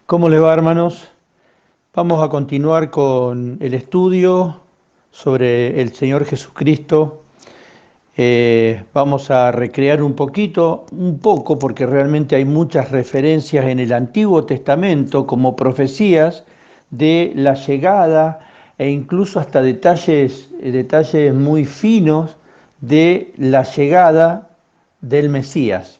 ¿Cómo les va, hermanos? Vamos a continuar con el estudio sobre el Señor Jesucristo. Vamos a recrear un poco, porque realmente hay muchas referencias en el Antiguo Testamento como profecías de la llegada e incluso hasta detalles muy finos de la llegada del Mesías.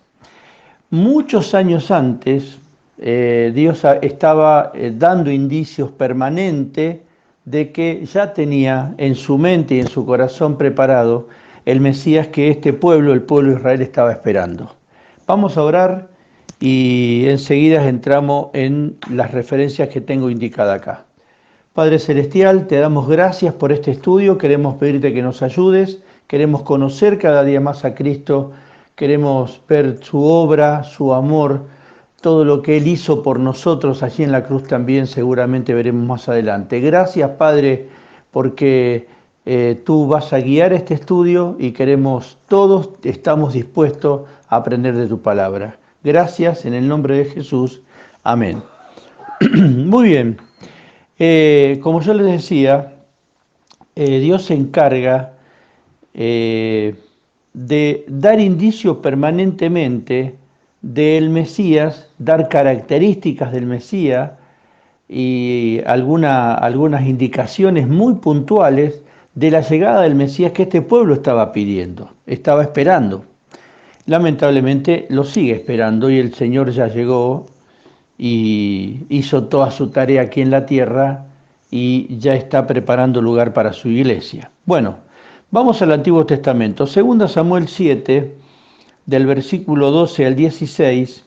Muchos años antes, Dios estaba dando indicios permanentes de que ya tenía en su mente y en su corazón preparado el Mesías que este pueblo, el pueblo de Israel, estaba esperando. Vamos a orar y enseguida entramos en las referencias que tengo indicadas acá. Padre Celestial, te damos gracias por este estudio, queremos pedirte que nos ayudes, queremos conocer cada día más a Cristo, queremos ver su obra, su amor, todo lo que Él hizo por nosotros allí en la cruz también seguramente veremos más adelante. Gracias, Padre, porque tú vas a guiar este estudio y todos estamos dispuestos a aprender de tu palabra. Gracias, en el nombre de Jesús. Amén. Muy bien. Como yo les decía, Dios se encarga eh, de dar indicios permanentemente del Mesías, dar características del Mesías y algunas indicaciones muy puntuales de la llegada del Mesías que este pueblo estaba pidiendo, estaba esperando. Lamentablemente lo sigue esperando y el Señor ya llegó y hizo toda su tarea aquí en la tierra y ya está preparando lugar para su iglesia. Bueno, vamos al Antiguo Testamento. Segunda Samuel 7, del versículo 12 al 16,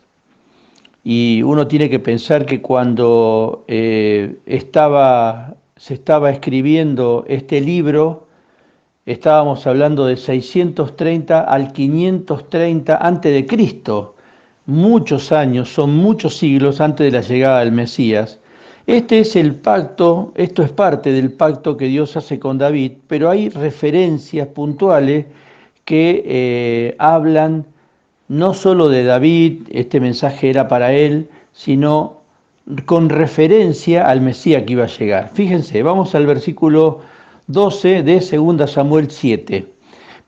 y uno tiene que pensar que cuando se estaba escribiendo este libro, estábamos hablando de 630 al 530 antes de Cristo, muchos años, son muchos siglos antes de la llegada del Mesías. Este es el pacto, esto es parte del pacto que Dios hace con David, pero hay referencias puntuales que hablan no solo de David, este mensaje era para él, sino con referencia al Mesías que iba a llegar. Fíjense, vamos al versículo 12 de 2 Samuel 7.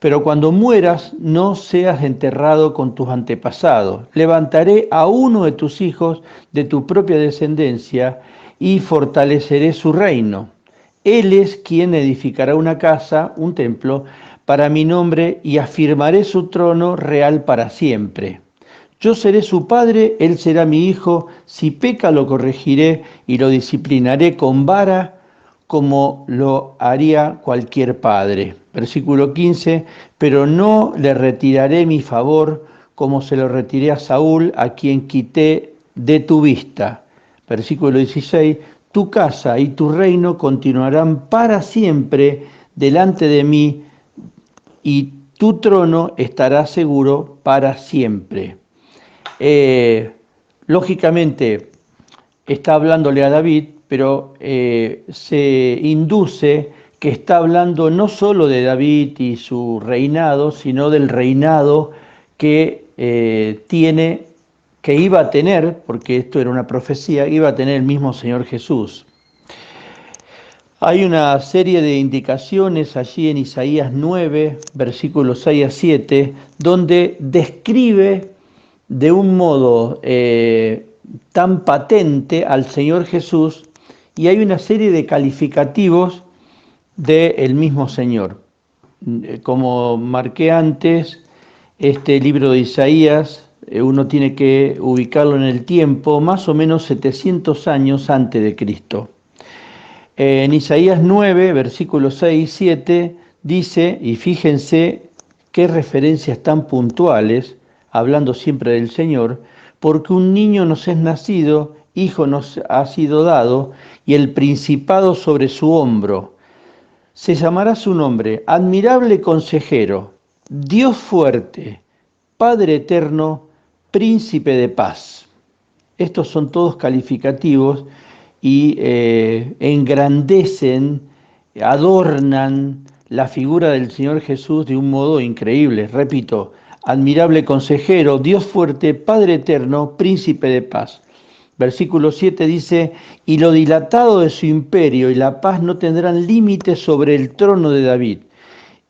Pero cuando mueras, no seas enterrado con tus antepasados. Levantaré a uno de tus hijos de tu propia descendencia y fortaleceré su reino. Él es quien edificará una casa, un templo, para mi nombre y afirmaré su trono real para siempre. Yo seré su padre, él será mi hijo, si peca lo corregiré y lo disciplinaré con vara como lo haría cualquier padre. Versículo 15, pero no le retiraré mi favor como se lo retiré a Saúl, a quien quité de tu vista. Versículo 16, tu casa y tu reino continuarán para siempre delante de mí y tu trono estará seguro para siempre. Lógicamente está hablándole a David, pero se induce que está hablando no solo de David y su reinado, sino del reinado que que iba a tener, porque esto era una profecía, iba a tener el mismo Señor Jesús. Hay una serie de indicaciones allí en Isaías 9, versículos 6 a 7, donde describe de un modo tan patente al Señor Jesús, y hay una serie de calificativos del mismo Señor. Como marqué antes, este libro de Isaías, uno tiene que ubicarlo en el tiempo, más o menos 700 años antes de Cristo. En Isaías 9, versículos 6 y 7, dice, y fíjense qué referencias tan puntuales, hablando siempre del Señor, porque un niño nos es nacido, hijo nos ha sido dado, y el principado sobre su hombro. Se llamará su nombre, admirable consejero, Dios fuerte, Padre eterno, príncipe de paz. Estos son todos calificativos y engrandecen, adornan la figura del Señor Jesús de un modo increíble. Repito, admirable consejero, Dios fuerte, Padre eterno, príncipe de paz. Versículo 7 dice, y lo dilatado de su imperio y la paz no tendrán límites sobre el trono de David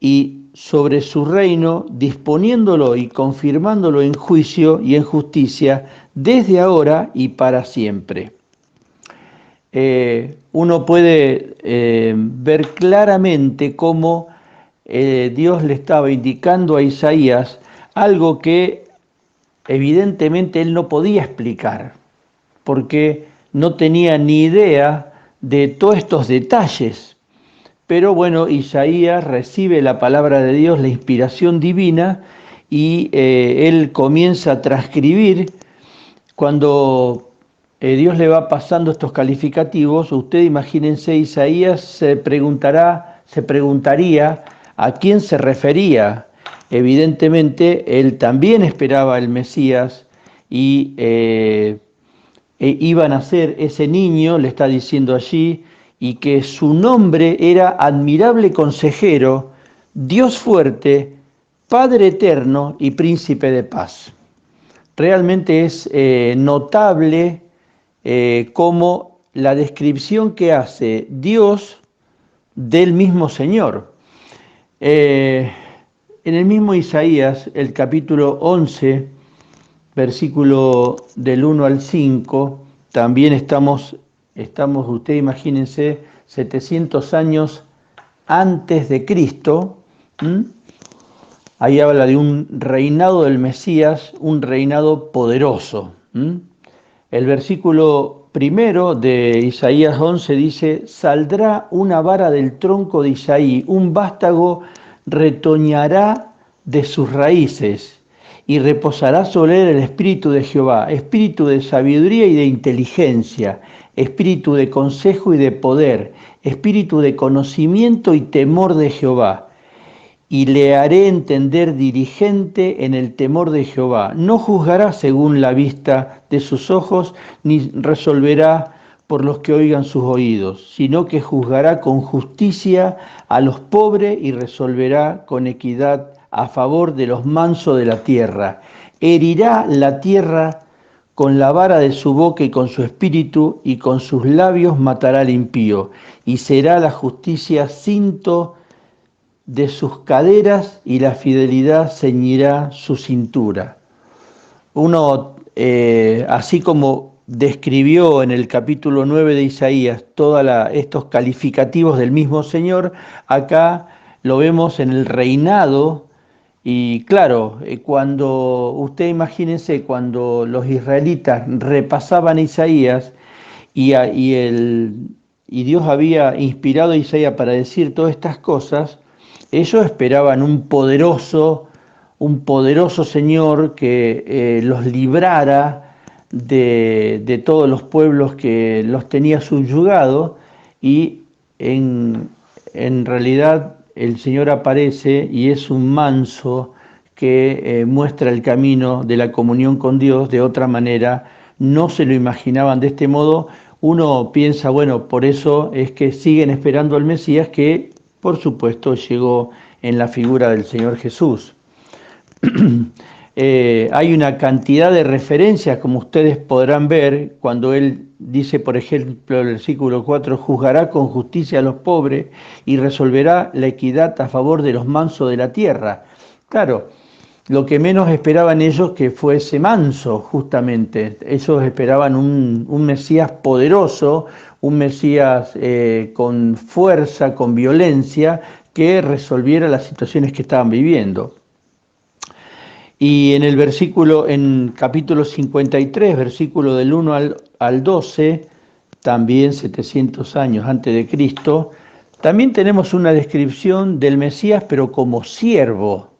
y sobre su reino, disponiéndolo y confirmándolo en juicio y en justicia desde ahora y para siempre. Uno puede ver claramente cómo Dios le estaba indicando a Isaías algo que evidentemente él no podía explicar, porque no tenía ni idea de todos estos detalles. Pero bueno, Isaías recibe la palabra de Dios, la inspiración divina, y él comienza a transcribir. Cuando Dios le va pasando estos calificativos, usted imagínense, Isaías se preguntaría a quién se refería. Evidentemente, él también esperaba el Mesías y iba a nacer ese niño, le está diciendo allí, y que su nombre era admirable consejero, Dios fuerte, Padre eterno y príncipe de paz. Realmente es notable cómo la descripción que hace Dios del mismo Señor. En el mismo Isaías, el capítulo 11, versículo del 1 al 5, también estamos usted imagínense, 700 años antes de Cristo. Ahí habla de un reinado del Mesías, un reinado poderoso. El versículo primero de Isaías 11 dice, saldrá una vara del tronco de Isaí, un vástago retoñará de sus raíces y reposará sobre él el espíritu de Jehová, espíritu de sabiduría y de inteligencia, espíritu de consejo y de poder, espíritu de conocimiento y temor de Jehová. Y le haré entender diligente en el temor de Jehová. No juzgará según la vista de sus ojos, ni resolverá por los que oigan sus oídos, sino que juzgará con justicia a los pobres y resolverá con equidad a favor de los mansos de la tierra. Herirá la tierra con la vara de su boca y con su espíritu, y con sus labios matará al impío, y será la justicia cinto de sus caderas y la fidelidad ceñirá su cintura. Uno, así como describió en el capítulo 9 de Isaías todos estos calificativos del mismo Señor, acá lo vemos en el reinado. Y claro, cuando usted imagínense, cuando los israelitas repasaban Isaías y Dios había inspirado a Isaías para decir todas estas cosas, ellos esperaban un poderoso Señor que los librara de todos los pueblos que los tenía subyugados, y en realidad el Señor aparece y es un manso que muestra el camino de la comunión con Dios. De otra manera no se lo imaginaban de este modo. Uno piensa, bueno, por eso es que siguen esperando al Mesías, que por supuesto llegó en la figura del Señor Jesús. Hay una cantidad de referencias, como ustedes podrán ver, cuando él dice, por ejemplo, el versículo 4, juzgará con justicia a los pobres y resolverá la equidad a favor de los mansos de la tierra. Claro, lo que menos esperaban ellos que fuese manso, justamente. Ellos esperaban un Mesías poderoso, un Mesías con fuerza, con violencia, que resolviera las situaciones que estaban viviendo. Y en el versículo, en capítulo 53, versículo del 1 al 12, también 700 años antes de Cristo, también tenemos una descripción del Mesías, pero como siervo.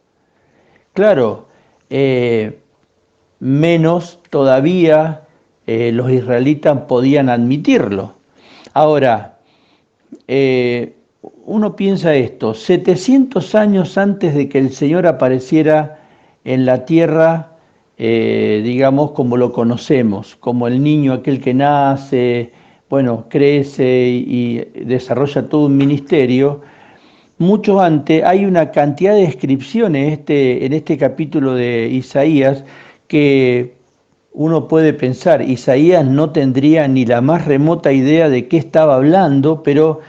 Claro, menos todavía los israelitas podían admitirlo. Ahora, uno piensa esto, 700 años antes de que el Señor apareciera en la tierra, digamos, como lo conocemos, como el niño aquel que nace, bueno, crece y desarrolla todo un ministerio. Mucho antes hay una cantidad de descripciones en este capítulo de Isaías que uno puede pensar, Isaías no tendría ni la más remota idea de qué estaba hablando, pero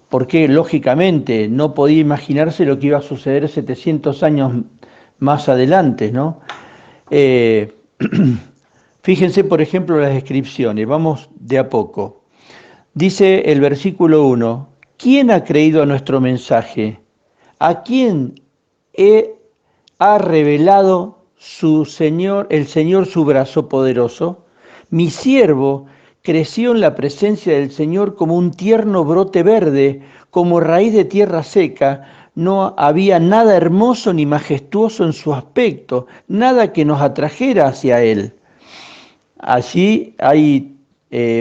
porque lógicamente no podía imaginarse lo que iba a suceder 700 años más adelante, ¿no? Eh, Fíjense, por ejemplo, las descripciones, vamos de a poco. Dice el versículo 1, ¿quién ha creído a nuestro mensaje? ¿A quién ha revelado su Señor, el Señor su brazo poderoso? Mi siervo creció en la presencia del Señor como un tierno brote verde, como raíz de tierra seca. No había nada hermoso ni majestuoso en su aspecto, nada que nos atrajera hacia él. Allí hay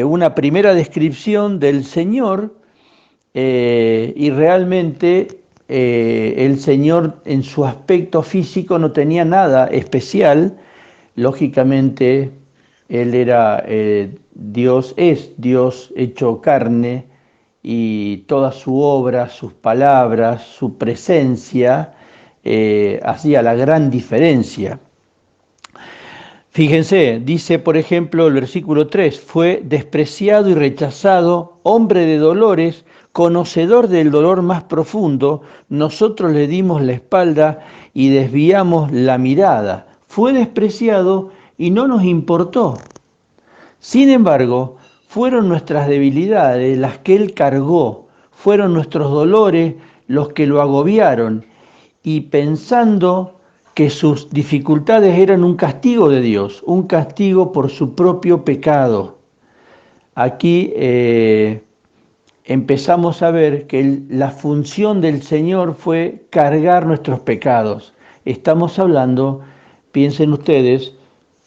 una primera descripción del Señor y realmente el Señor en su aspecto físico no tenía nada especial. Lógicamente, Él era Dios, es Dios hecho carne y toda su obra, sus palabras, su presencia hacía la gran diferencia. Fíjense, dice por ejemplo el versículo 3, fue despreciado y rechazado, hombre de dolores, conocedor del dolor más profundo, nosotros le dimos la espalda y desviamos la mirada. Fue despreciado y no nos importó. Sin embargo, fueron nuestras debilidades las que Él cargó, fueron nuestros dolores los que lo agobiaron, y pensando que sus dificultades eran un castigo de Dios, un castigo por su propio pecado. Aquí empezamos a ver que la función del Señor fue cargar nuestros pecados. Estamos hablando, piensen ustedes,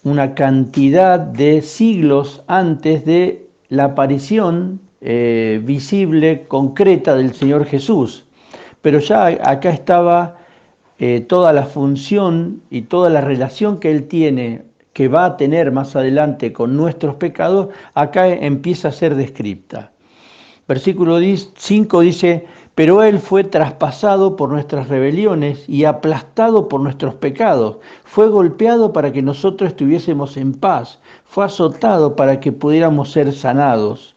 una cantidad de siglos antes de la aparición visible, concreta del Señor Jesús. Pero ya acá estaba toda la función y toda la relación que Él tiene, que va a tener más adelante con nuestros pecados, acá empieza a ser descripta. Versículo 5 dice, pero Él fue traspasado por nuestras rebeliones y aplastado por nuestros pecados. Fue golpeado para que nosotros estuviésemos en paz. Fue azotado para que pudiéramos ser sanados.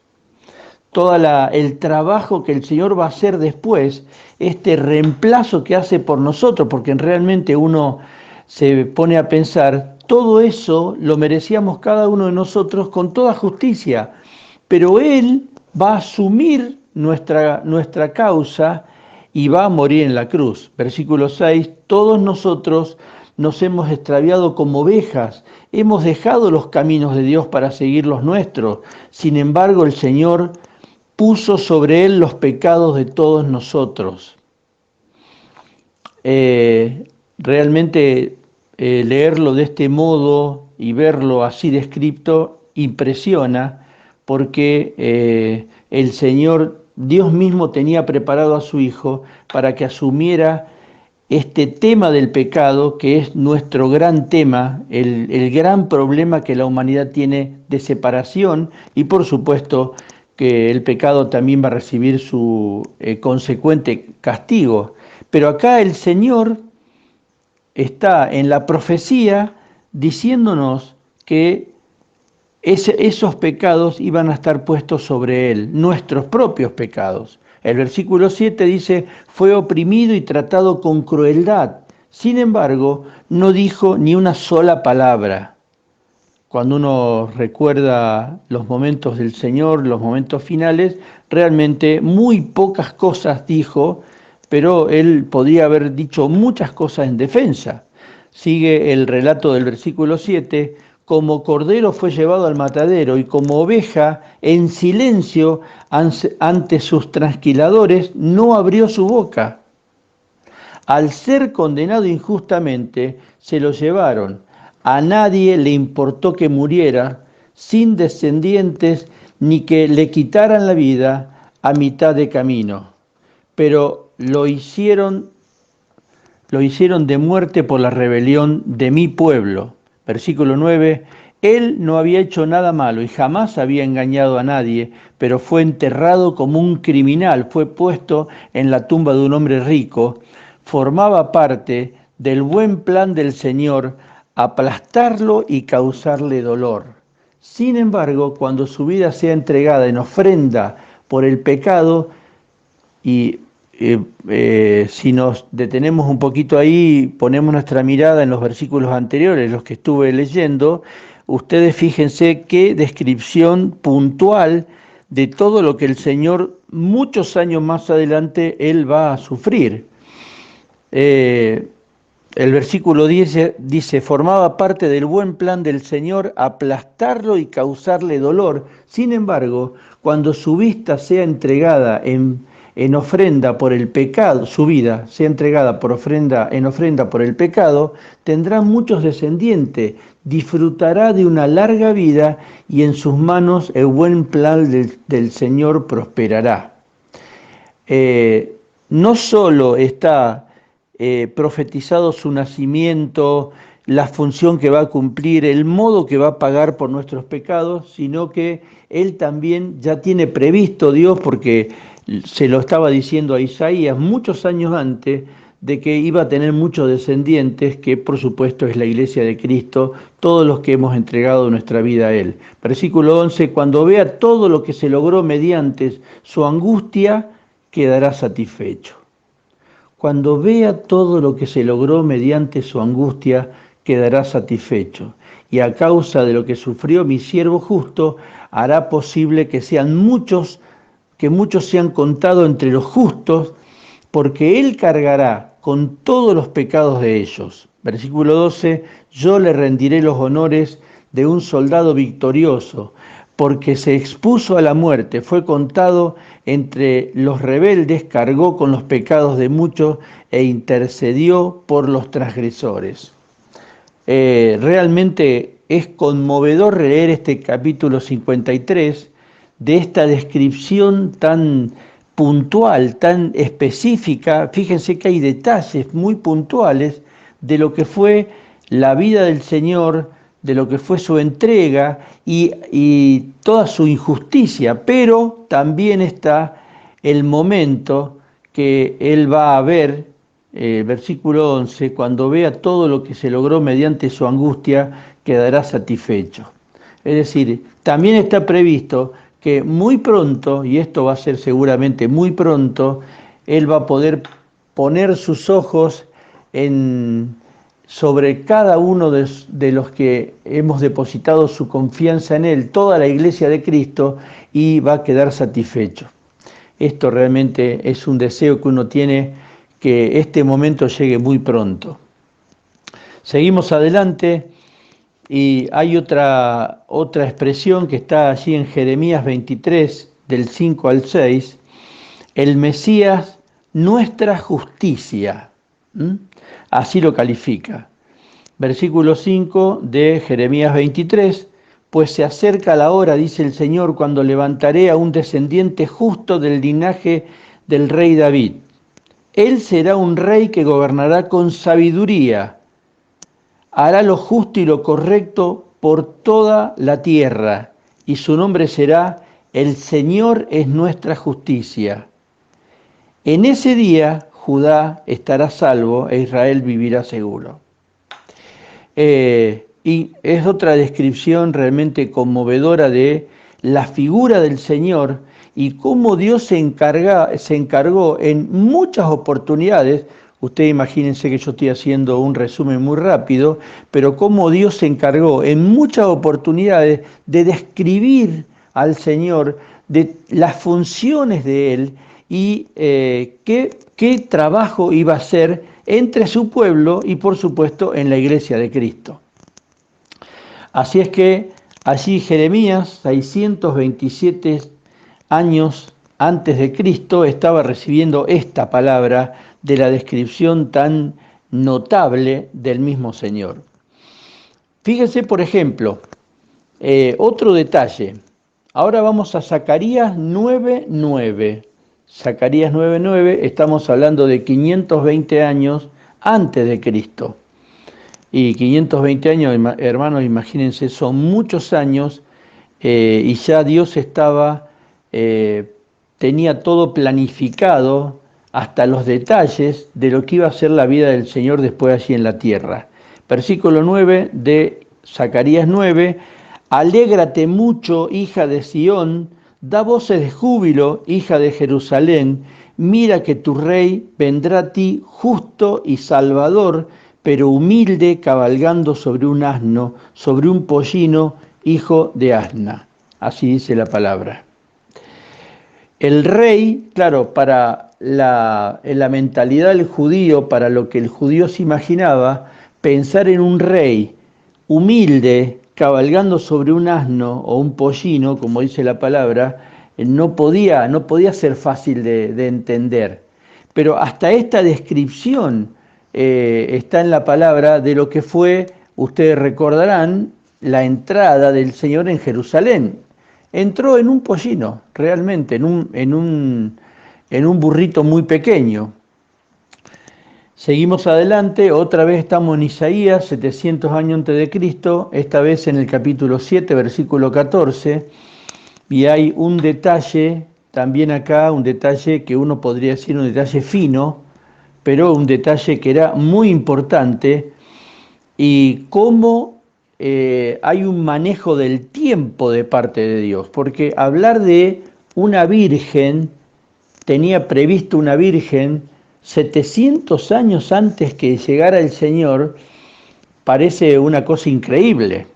Todo el trabajo que el Señor va a hacer después, este reemplazo que hace por nosotros, porque realmente uno se pone a pensar, todo eso lo merecíamos cada uno de nosotros con toda justicia, pero Él va a asumir nuestra causa y va a morir en la cruz. Versículo 6, todos nosotros nos hemos extraviado como ovejas, hemos dejado los caminos de Dios para seguir los nuestros. Sin embargo, el Señor puso sobre Él los pecados de todos nosotros. Realmente leerlo de este modo y verlo así descrito impresiona, porque el Señor, Dios mismo tenía preparado a su Hijo para que asumiera este tema del pecado, que es nuestro gran tema, el gran problema que la humanidad tiene de separación y por supuesto que el pecado también va a recibir su consecuente castigo. Pero acá el Señor está en la profecía diciéndonos que esos pecados iban a estar puestos sobre Él, nuestros propios pecados. El versículo 7 dice, fue oprimido y tratado con crueldad. Sin embargo, no dijo ni una sola palabra. Cuando uno recuerda los momentos del Señor, los momentos finales, realmente muy pocas cosas dijo, pero Él podía haber dicho muchas cosas en defensa. Sigue el relato del versículo 7, como cordero fue llevado al matadero y como oveja en silencio ante sus trasquiladores no abrió su boca. Al ser condenado injustamente, se lo llevaron. A nadie le importó que muriera sin descendientes ni que le quitaran la vida a mitad de camino. Pero lo hicieron de muerte por la rebelión de mi pueblo. Versículo 9, él no había hecho nada malo y jamás había engañado a nadie, pero fue enterrado como un criminal, fue puesto en la tumba de un hombre rico, formaba parte del buen plan del Señor aplastarlo y causarle dolor. Sin embargo, cuando su vida sea entregada en ofrenda por el pecado, y si nos detenemos un poquito ahí, ponemos nuestra mirada en los versículos anteriores, los que estuve leyendo, ustedes fíjense qué descripción puntual de todo lo que el Señor muchos años más adelante Él va a sufrir. El versículo 10 dice, formaba parte del buen plan del Señor aplastarlo y causarle dolor. Sin embargo, cuando su vista sea entregada en ofrenda por el pecado, su vida sea entregada en ofrenda por el pecado, tendrá muchos descendientes, disfrutará de una larga vida y en sus manos el buen plan del Señor prosperará. No solo está profetizado su nacimiento, la función que va a cumplir, el modo que va a pagar por nuestros pecados, sino que Él también ya tiene previsto Dios, porque se lo estaba diciendo a Isaías muchos años antes, de que iba a tener muchos descendientes, que por supuesto es la iglesia de Cristo, todos los que hemos entregado nuestra vida a Él. Versículo 11, cuando vea todo lo que se logró mediante su angustia, quedará satisfecho. Cuando vea todo lo que se logró mediante su angustia, quedará satisfecho. Y a causa de lo que sufrió mi siervo justo, hará posible que muchos sean contados entre los justos, porque Él cargará con todos los pecados de ellos. Versículo 12, yo le rendiré los honores de un soldado victorioso, porque se expuso a la muerte, fue contado entre los rebeldes, cargó con los pecados de muchos e intercedió por los transgresores. Realmente es conmovedor leer este capítulo 53 de esta descripción tan puntual, tan específica. Fíjense que hay detalles muy puntuales de lo que fue la vida del Señor, de lo que fue su entrega y toda su injusticia, pero también está el momento que Él va a ver, versículo 11, cuando vea todo lo que se logró mediante su angustia, quedará satisfecho. Es decir, también está previsto que muy pronto, y esto va a ser seguramente muy pronto, Él va a poder poner sus ojos sobre cada uno de los que hemos depositado su confianza en Él, toda la iglesia de Cristo, y va a quedar satisfecho. Esto realmente es un deseo que uno tiene, que este momento llegue muy pronto. Seguimos adelante. Y hay otra expresión que está allí en Jeremías 23, del 5 al 6, el Mesías, nuestra justicia. Así lo califica. Versículo 5 de Jeremías 23, pues se acerca la hora, dice el Señor, cuando levantaré a un descendiente justo del linaje del rey David. Él será un rey que gobernará con sabiduría, hará lo justo y lo correcto por toda la tierra, y su nombre será El Señor es nuestra justicia. En ese día Judá estará salvo e Israel vivirá seguro. Y es otra descripción realmente conmovedora de la figura del Señor y cómo Dios se encargó en muchas oportunidades. Ustedes imagínense que yo estoy haciendo un resumen muy rápido, pero cómo Dios se encargó en muchas oportunidades de describir al Señor, de las funciones de Él y qué trabajo iba a hacer entre su pueblo y por supuesto en la iglesia de Cristo. Así es que allí Jeremías, 627 años antes de Cristo, estaba recibiendo esta palabra de la descripción tan notable del mismo Señor. Fíjense, por ejemplo, otro detalle. Ahora vamos a Zacarías 9:9. Zacarías 9:9, estamos hablando de 520 años antes de Cristo. Y 520 años, hermanos, imagínense, son muchos años y ya Dios tenía todo planificado hasta los detalles de lo que iba a ser la vida del Señor después allí en la tierra. Versículo 9 de Zacarías 9, alégrate mucho, hija de Sión, da voces de júbilo, hija de Jerusalén, mira que tu rey vendrá a ti justo y salvador, pero humilde, cabalgando sobre un asno, sobre un pollino, hijo de asna. Así dice la palabra. El rey, claro, para en la mentalidad del judío, para lo que el judío se imaginaba, pensar en un rey humilde, cabalgando sobre un asno o un pollino, como dice la palabra, no podía ser fácil de entender. Pero hasta esta descripción está en la palabra de lo que fue, ustedes recordarán, la entrada del Señor en Jerusalén. Entró en un pollino, realmente, en un burrito muy pequeño. Seguimos adelante, otra vez estamos en Isaías, 700 años antes de Cristo, esta vez en el capítulo 7, versículo 14, y hay un detalle, también acá, un detalle que uno podría decir un detalle fino, pero un detalle que era muy importante, y cómo hay un manejo del tiempo de parte de Dios, porque hablar de una virgen, tenía previsto una virgen 700 años antes que llegara el Señor, parece una cosa increíble.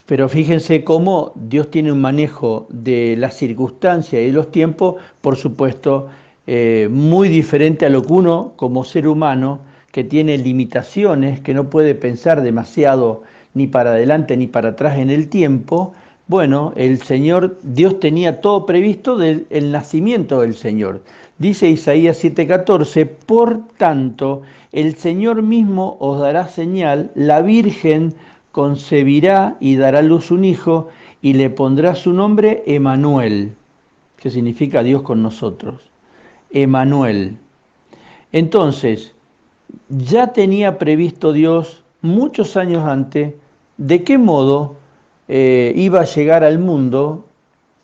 Pero fíjense cómo Dios tiene un manejo de las circunstancias y los tiempos, por supuesto, muy diferente a lo que uno, como ser humano, que tiene limitaciones, que no puede pensar demasiado ni para adelante ni para atrás en el tiempo. Bueno, el Señor, Dios tenía todo previsto del el nacimiento del Señor. Dice Isaías 7:14, por tanto, el Señor mismo os dará señal, la Virgen concebirá y dará a luz un hijo y le pondrá su nombre Emanuel, que significa Dios con nosotros. Emanuel. Entonces, ya tenía previsto Dios muchos años antes de qué modo iba a llegar al mundo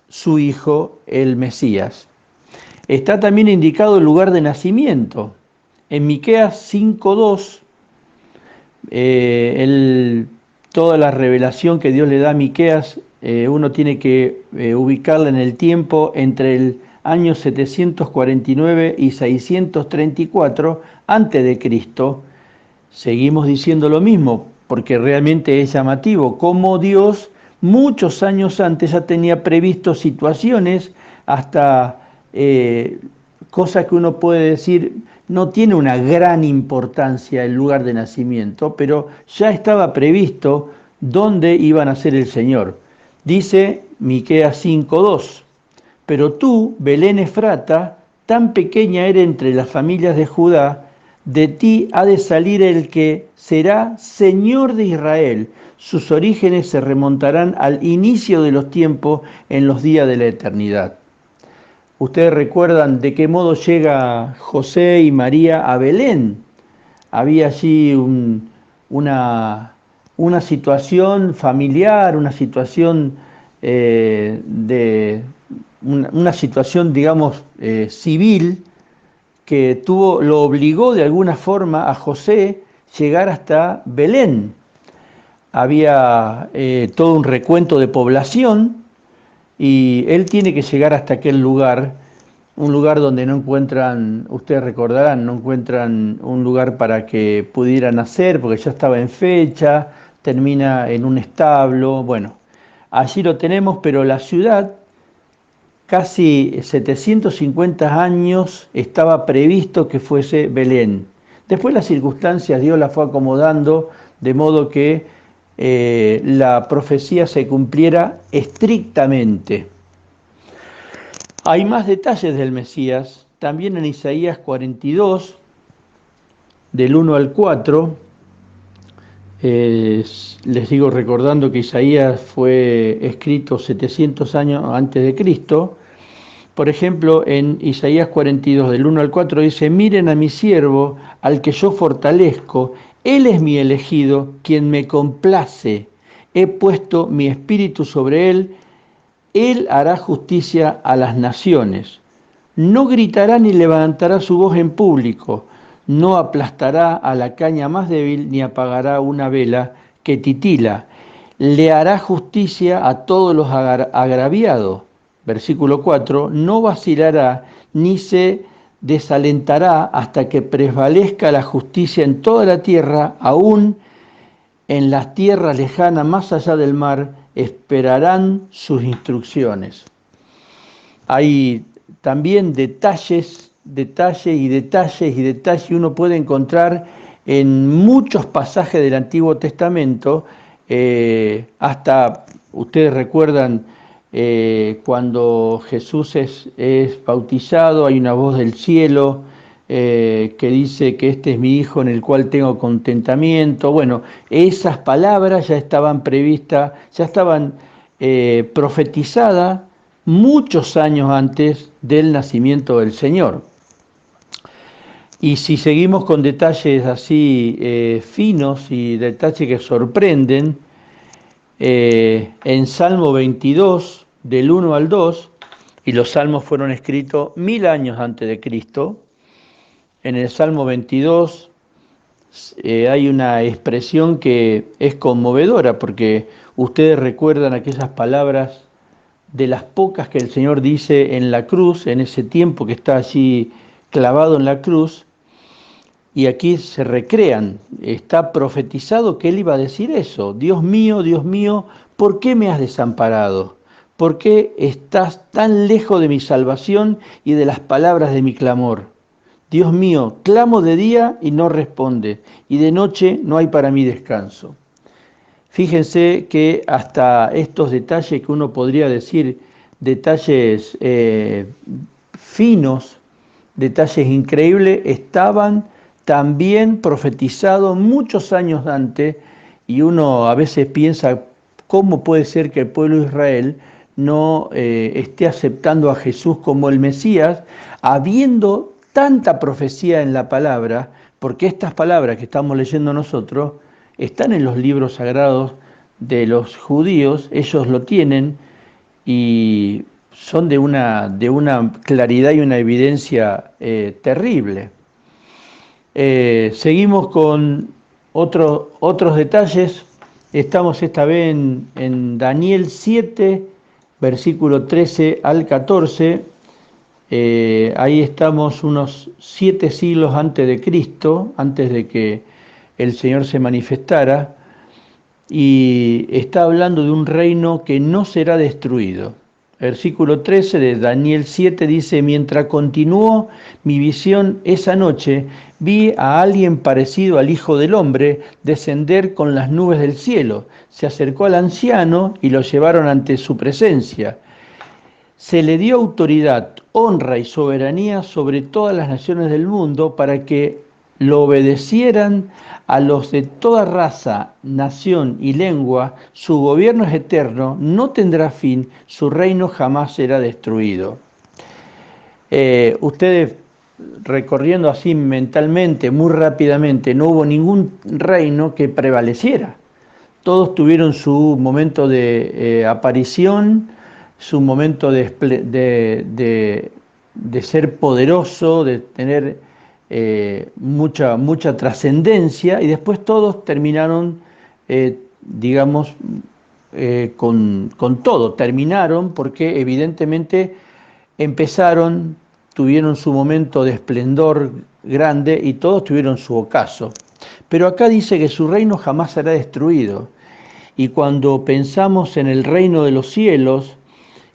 su hijo, el Mesías. Está también indicado el lugar de nacimiento. En Miqueas 5:2, toda la revelación que Dios le da a Miqueas, uno tiene que ubicarla en el tiempo entre el año 749 y 634 antes de Cristo. Seguimos diciendo lo mismo, porque realmente es llamativo, cómo Dios muchos años antes ya tenía previsto situaciones, hasta cosas que uno puede decir, no tiene una gran importancia el lugar de nacimiento, pero ya estaba previsto dónde iba a nacer el Señor. Dice Miqueas 5:2, pero tú, Belén Efrata, tan pequeña eres entre las familias de Judá, de ti ha de salir el que será Señor de Israel. Sus orígenes se remontarán al inicio de los tiempos en los días de la eternidad. Ustedes recuerdan de qué modo llega José y María a Belén. Había allí una situación familiar, una situación una situación, digamos, civil, que lo obligó de alguna forma a José llegar hasta Belén. Había todo un recuento de población y él tiene que llegar hasta aquel lugar, un lugar donde no encuentran, ustedes recordarán, no encuentran un lugar para que pudiera nacer, porque ya estaba en fecha, termina en un establo, bueno, allí lo tenemos, pero la ciudad, casi 750 años estaba previsto que fuese Belén. Después las circunstancias Dios la fue acomodando de modo que la profecía se cumpliera estrictamente. Hay más detalles del Mesías, también en Isaías 42, del 1 al 4. Les digo recordando que Isaías fue escrito 700 años antes de Cristo. Por ejemplo, en Isaías 42, del 1 al 4, dice, miren a mi siervo, al que yo fortalezco, él es mi elegido, quien me complace. He puesto mi espíritu sobre él hará justicia a las naciones. No gritará ni levantará su voz en público, no aplastará a la caña más débil ni apagará una vela que titila. Le hará justicia a todos los agraviados. Versículo 4, no vacilará ni se desalentará hasta que prevalezca la justicia en toda la tierra, aún en las tierras lejanas más allá del mar, esperarán sus instrucciones. Hay también detalles uno puede encontrar en muchos pasajes del Antiguo Testamento, hasta ustedes recuerdan cuando Jesús es bautizado, hay una voz del cielo que dice que este es mi Hijo en el cual tengo contentamiento. Bueno, esas palabras ya estaban previstas, ya estaban profetizadas muchos años antes del nacimiento del Señor. Y si seguimos con detalles así finos y detalles que sorprenden, en Salmo 22, del 1 al 2, y los salmos fueron escritos 1000 años antes de Cristo, en el Salmo 22 hay una expresión que es conmovedora, porque ustedes recuerdan aquellas palabras de las pocas que el Señor dice en la cruz, en ese tiempo que está allí clavado en la cruz, y aquí se recrean, está profetizado que Él iba a decir eso: Dios mío, ¿por qué me has desamparado? ¿Por qué estás tan lejos de mi salvación y de las palabras de mi clamor? Dios mío, clamo de día y no responde, y de noche no hay para mí descanso. Fíjense que hasta estos detalles que uno podría decir, detalles finos, detalles increíbles, estaban también profetizados muchos años antes, y uno a veces piensa cómo puede ser que el pueblo de Israel no esté aceptando a Jesús como el Mesías, habiendo tanta profecía en la palabra, porque estas palabras que estamos leyendo nosotros están en los libros sagrados de los judíos, ellos lo tienen y son de una claridad y una evidencia terrible. Seguimos con otros detalles. Estamos esta vez en Daniel 7, versículo 13 al 14. Ahí estamos unos 7 siglos antes de Cristo, antes de que el Señor se manifestara, y está hablando de un reino que no será destruido. Versículo 13 de Daniel 7 dice: mientras continuó mi visión esa noche, vi a alguien parecido al Hijo del Hombre descender con las nubes del cielo. Se acercó al anciano y lo llevaron ante su presencia. Se le dio autoridad, honra y soberanía sobre todas las naciones del mundo para que lo obedecieran a los de toda raza, nación y lengua. Su gobierno es eterno, no tendrá fin, su reino jamás será destruido. Ustedes recorriendo así mentalmente, muy rápidamente, no hubo ningún reino que prevaleciera. Todos tuvieron su momento de aparición, su momento de ser poderoso, de tener mucha trascendencia, y después todos terminaron, con todo. Terminaron porque evidentemente tuvieron su momento de esplendor grande y todos tuvieron su ocaso. Pero acá dice que su reino jamás será destruido. Y cuando pensamos en el reino de los cielos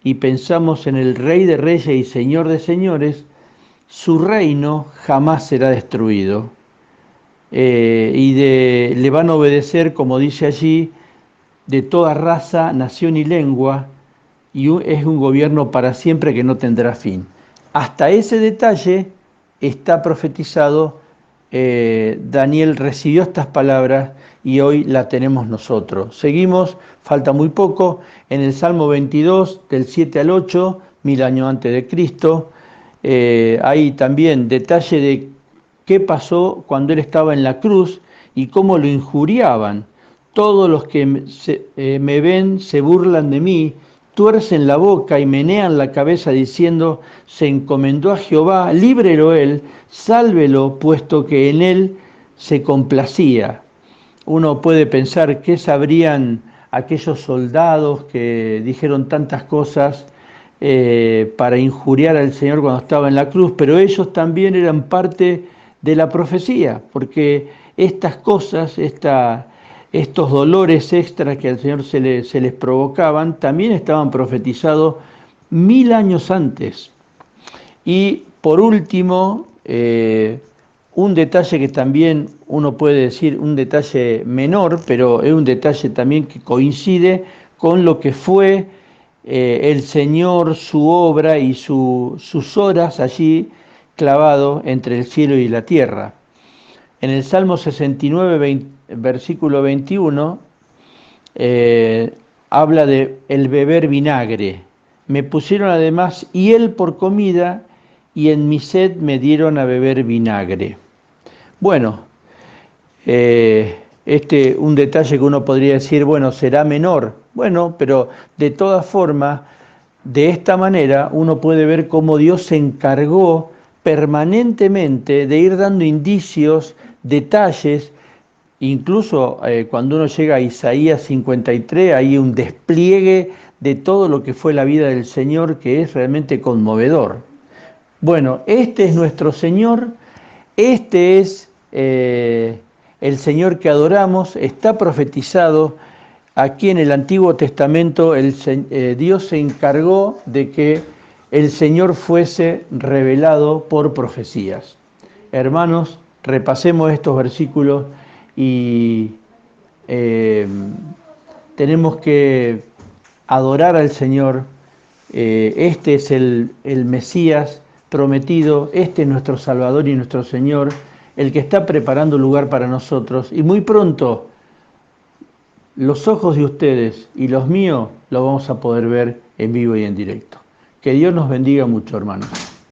y pensamos en el Rey de Reyes y Señor de Señores, su reino jamás será destruido. Le van a obedecer, como dice allí, de toda raza, nación y lengua, y es un gobierno para siempre que no tendrá fin. Hasta ese detalle está profetizado. Daniel recibió estas palabras y hoy la tenemos nosotros. Seguimos, falta muy poco, en el Salmo 22, del 7 al 8, 1000 años antes de Cristo. Hay también detalle de qué pasó cuando él estaba en la cruz y cómo lo injuriaban. Todos los que me ven se burlan de mí, tuercen la boca y menean la cabeza diciendo, se encomendó a Jehová, líbrelo él, sálvelo, puesto que en él se complacía. Uno puede pensar qué sabrían aquellos soldados que dijeron tantas cosas para injuriar al Señor cuando estaba en la cruz, pero ellos también eran parte de la profecía, porque estas cosas, estos dolores extras que al Señor se les provocaban, también estaban profetizados 1000 años antes. Y por último, un detalle que también uno puede decir, un detalle menor, pero es un detalle también que coincide con lo que fue el Señor, su obra y sus horas allí clavado entre el cielo y la tierra. En el Salmo 69, versículo 21, habla de el beber vinagre. Me pusieron además hiel por comida y en mi sed me dieron a beber vinagre. Bueno, un detalle que uno podría decir, bueno, será menor. Bueno, pero de todas formas, de esta manera uno puede ver cómo Dios se encargó permanentemente de ir dando indicios, detalles. Incluso cuando uno llega a Isaías 53, hay un despliegue de todo lo que fue la vida del Señor que es realmente conmovedor. Bueno, este es nuestro Señor, este es el Señor que adoramos, está profetizado. Aquí en el Antiguo Testamento Dios se encargó de que el Señor fuese revelado por profecías. Hermanos, repasemos estos versículos y tenemos que adorar al Señor. Este es el Mesías prometido, este es nuestro Salvador y nuestro Señor, el que está preparando lugar para nosotros. Y muy pronto, los ojos de ustedes y los míos lo vamos a poder ver en vivo y en directo. Que Dios nos bendiga mucho, hermanos.